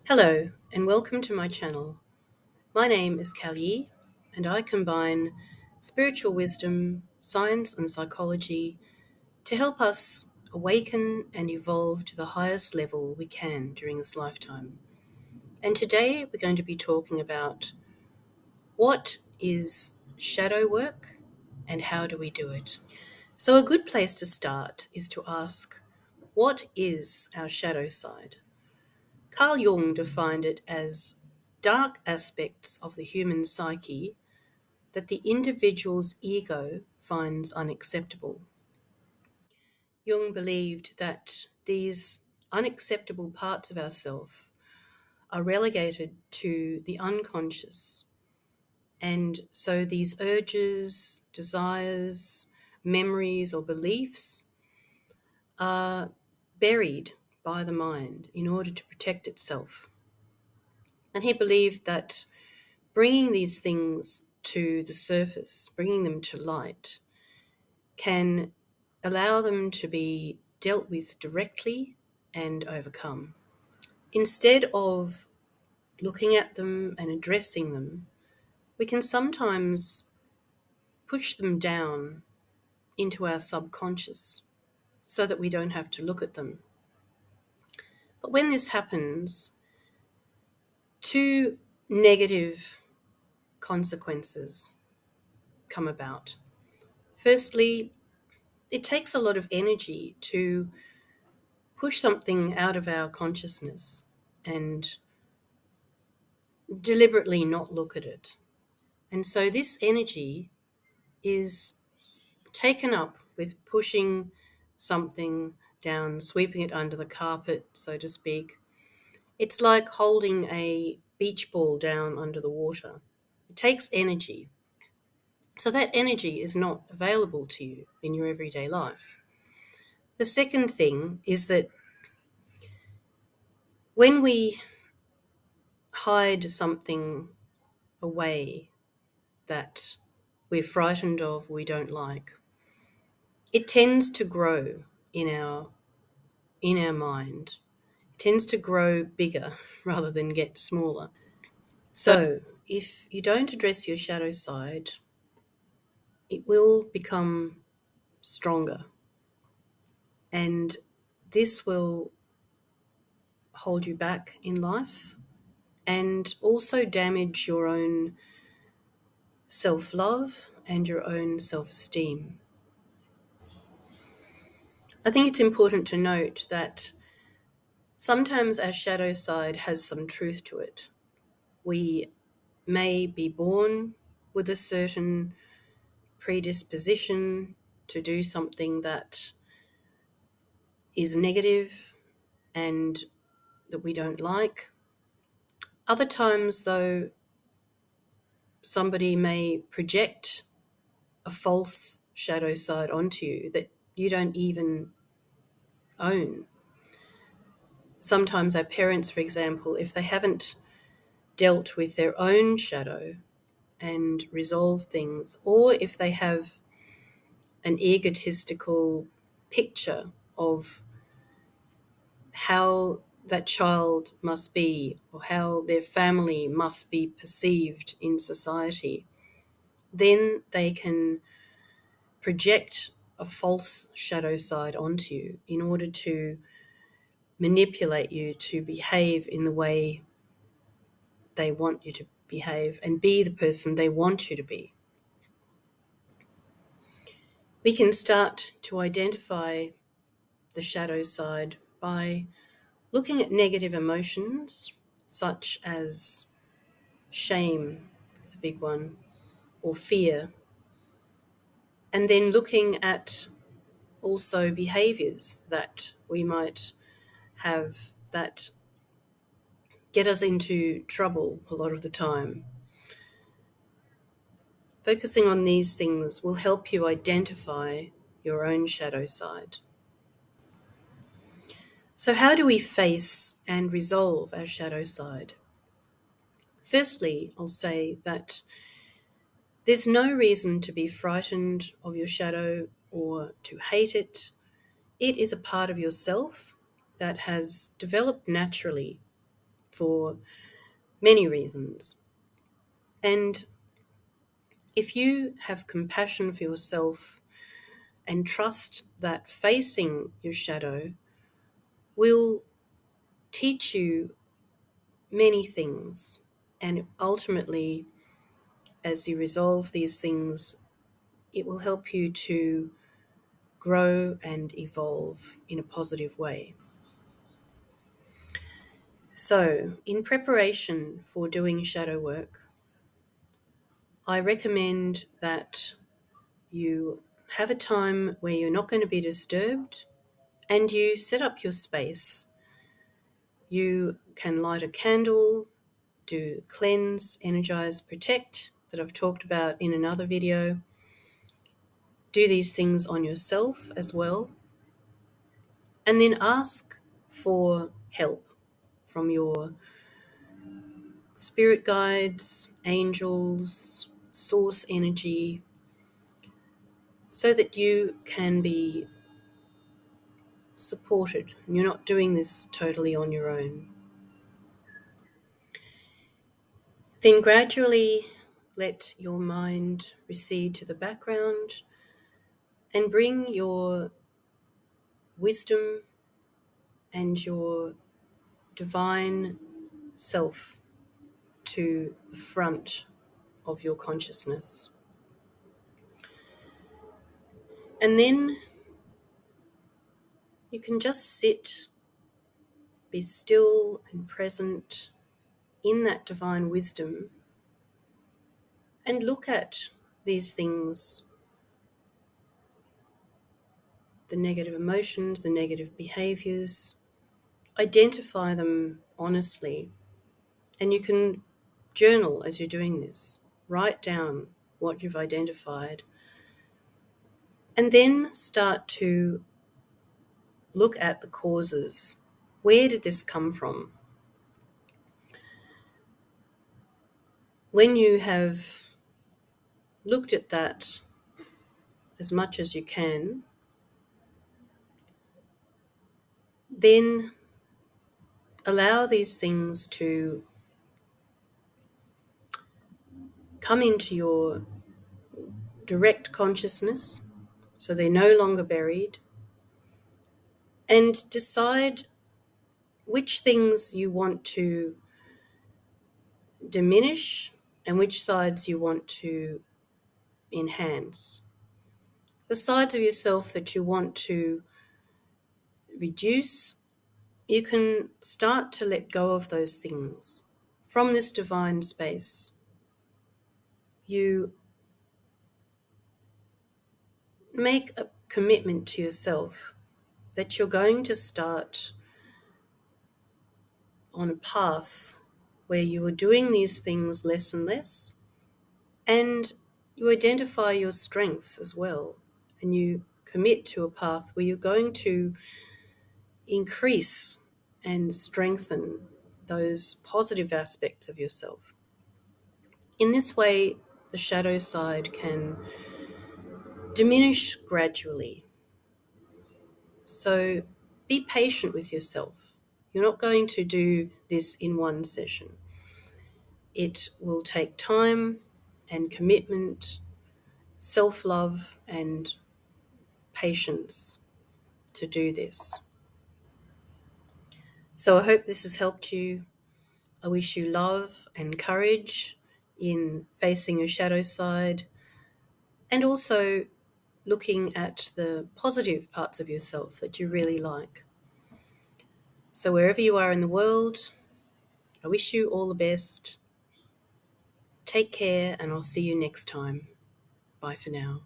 Hello, and welcome to my channel. My name is Kali, and I combine spiritual wisdom, science, and psychology to help us awaken and evolve to the highest level we can during this lifetime. And today we're going to be talking about what is shadow work and how do we do it. So, a good place to start is to ask, what is our shadow side? Carl Jung defined it as dark aspects of the human psyche that the individual's ego finds unacceptable. Jung believed that these unacceptable parts of ourselves are relegated to the unconscious, and so these urges, desires, memories, or beliefs are buried by the mind in order to protect itself. And he believed that bringing these things to the surface, bringing them to light, can allow them to be dealt with directly and overcome. Instead of looking at them and addressing them, we can sometimes push them down into our subconscious so that we don't have to look at them. But when this happens, two negative consequences come about. Firstly, it takes a lot of energy to push something out of our consciousness and deliberately not look at it. And so this energy is taken up with pushing something down, sweeping it under the carpet, so to speak. It's like holding a beach ball down under the water. It takes energy. So that energy is not available to you in your everyday life. The second thing is that when we hide something away that we're frightened of, we don't like, it tends to grow in our mind. It tends to grow bigger rather than get smaller. So if you don't address your shadow side, it will become stronger, and this will hold you back in life and also damage your own self-love and your own self-esteem. I think it's important to note that sometimes our shadow side has some truth to it. We may be born with a certain predisposition to do something that is negative and that we don't like. Other times, though, somebody may project a false shadow side onto you that you don't even own. Sometimes our parents, for example, if they haven't dealt with their own shadow and resolved things, or if they have an egotistical picture of how that child must be or how their family must be perceived in society, then they can project a false shadow side onto you in order to manipulate you to behave in the way they want you to behave and be the person they want you to be. We can start to identify the shadow side by looking at negative emotions such as shame is a big one, or fear, and then looking at also behaviors that we might have that get us into trouble a lot of the time. Focusing on these things will help you identify your own shadow side. So how do we face and resolve our shadow side? Firstly, I'll say that there's no reason to be frightened of your shadow or to hate it. It is a part of yourself that has developed naturally for many reasons. And if you have compassion for yourself and trust that facing your shadow will teach you many things, and ultimately, as you resolve these things, it will help you to grow and evolve in a positive way. So, in preparation for doing shadow work, I recommend that you have a time where you're not going to be disturbed and you set up your space. You can light a candle, do cleanse, energize, protect that I've talked about in another video. Do these things on yourself as well. And then ask for help from your spirit guides, angels, source energy, so that you can be supported. You're not doing this totally on your own. Then gradually let your mind recede to the background and bring your wisdom and your divine self to the front of your consciousness. And then you can just sit, be still and present in that divine wisdom, and look at these things, the negative emotions, the negative behaviors, identify them honestly. And you can journal as you're doing this, write down what you've identified, and then start to look at the causes. Where did this come from? When you have looked at that as much as you can, then allow these things to come into your direct consciousness, so they're no longer buried, and decide which things you want to diminish and which sides you want to enhance. The sides of yourself that you want to reduce, you can start to let go of those things. From this divine space, you make a commitment to yourself that you're going to start on a path where you are doing these things less and less, and you identify your strengths as well, and you commit to a path where you're going to increase and strengthen those positive aspects of yourself. In this way, the shadow side can diminish gradually. So be patient with yourself. You're not going to do this in one session. It will take time and commitment, self-love and patience to do this. So I hope this has helped you. I wish you love and courage in facing your shadow side, and also looking at the positive parts of yourself that you really like. So wherever you are in the world, I wish you all the best. Take care, and I'll see you next time. Bye for now.